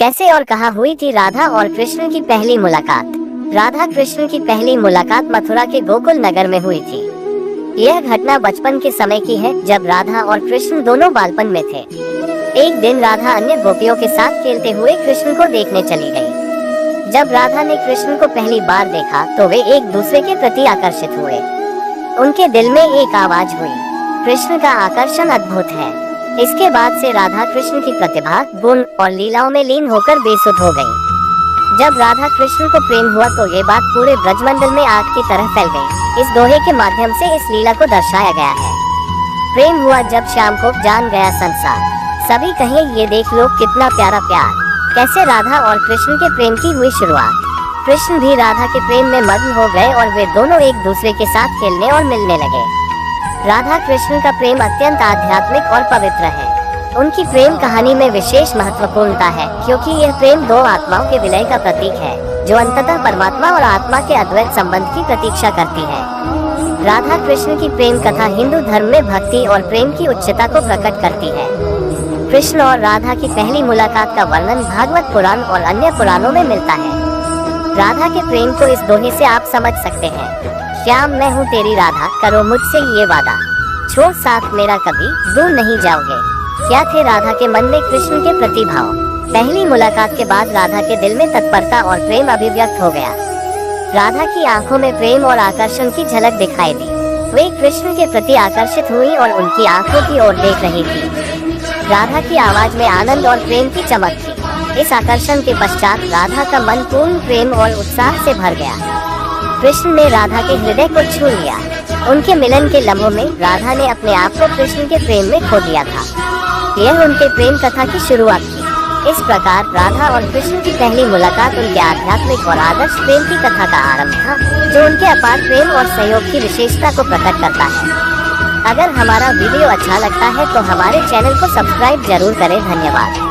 कैसे और कहाँ हुई थी राधा और कृष्ण की पहली मुलाकात। राधा कृष्ण की पहली मुलाकात मथुरा के गोकुल नगर में हुई थी। यह घटना बचपन के समय की है, जब राधा और कृष्ण दोनों बालपन में थे। एक दिन राधा अन्य गोपियों के साथ खेलते हुए कृष्ण को देखने चली गई। जब राधा ने कृष्ण को पहली बार देखा तो वे एक दूसरे के प्रति आकर्षित हुए। उनके दिल में एक आवाज हुई, कृष्ण का आकर्षण अद्भुत है। इसके बाद से राधा कृष्ण की प्रतिभा, गुण और लीलाओं में लीन होकर बेसुध हो गई। जब राधा कृष्ण को प्रेम हुआ तो ये बात पूरे ब्रजमंडल में आग की तरह फैल गई। इस दोहे के माध्यम से इस लीला को दर्शाया गया है। प्रेम हुआ जब शाम को जान गया संसार। सभी कहे ये देख लो कितना प्यारा प्यार। कैसे राधा और कृष्ण के प्रेम की हुई शुरुआत। कृष्ण भी राधा के प्रेम में मग्न हो गए और वे दोनों एक दूसरे के साथ खेलने और मिलने लगे। राधा कृष्ण का प्रेम अत्यंत आध्यात्मिक और पवित्र है। उनकी प्रेम कहानी में विशेष महत्वपूर्णता है, क्योंकि यह प्रेम दो आत्माओं के विलय का प्रतीक है, जो अंततः परमात्मा और आत्मा के अद्वैत संबंध की प्रतीक्षा करती है। राधा कृष्ण की प्रेम कथा हिंदू धर्म में भक्ति और प्रेम की उच्चता को प्रकट करती है। कृष्ण और राधा की पहली मुलाकात का वर्णन भागवत पुराण और अन्य पुराणों में मिलता है। राधा के प्रेम को इस दोहे से आप समझ सकते हैं, श्याम मैं हूँ तेरी राधा, करो मुझसे ये वादा, छोड़ साथ मेरा कभी दूर नहीं जाओगे। क्या थे राधा के मन में कृष्ण के प्रति भाव। पहली मुलाकात के बाद राधा के दिल में तत्परता और प्रेम अभिव्यक्त हो गया। राधा की आंखों में प्रेम और आकर्षण की झलक दिखाई दी। वे कृष्ण के प्रति आकर्षित हुई और उनकी आंखों की ओर देख रही थी। राधा की आवाज में आनंद और प्रेम की चमक थी। इस आकर्षण के पश्चात राधा का मन पूर्ण प्रेम और उत्साह से भर गया। कृष्ण ने राधा के हृदय को छू लिया। उनके मिलन के लम्हों में राधा ने अपने आप को कृष्ण के प्रेम में खो दिया था। यह उनके प्रेम कथा की शुरुआत थी। इस प्रकार राधा और कृष्ण की पहली मुलाकात उनके आध्यात्मिक और आदर्श प्रेम की कथा का आरंभ था, जो उनके अपार प्रेम और सहयोग की विशेषता को प्रकट करता है। अगर हमारा वीडियो अच्छा लगता है तो हमारे चैनल को सब्सक्राइब जरूर करें। धन्यवाद।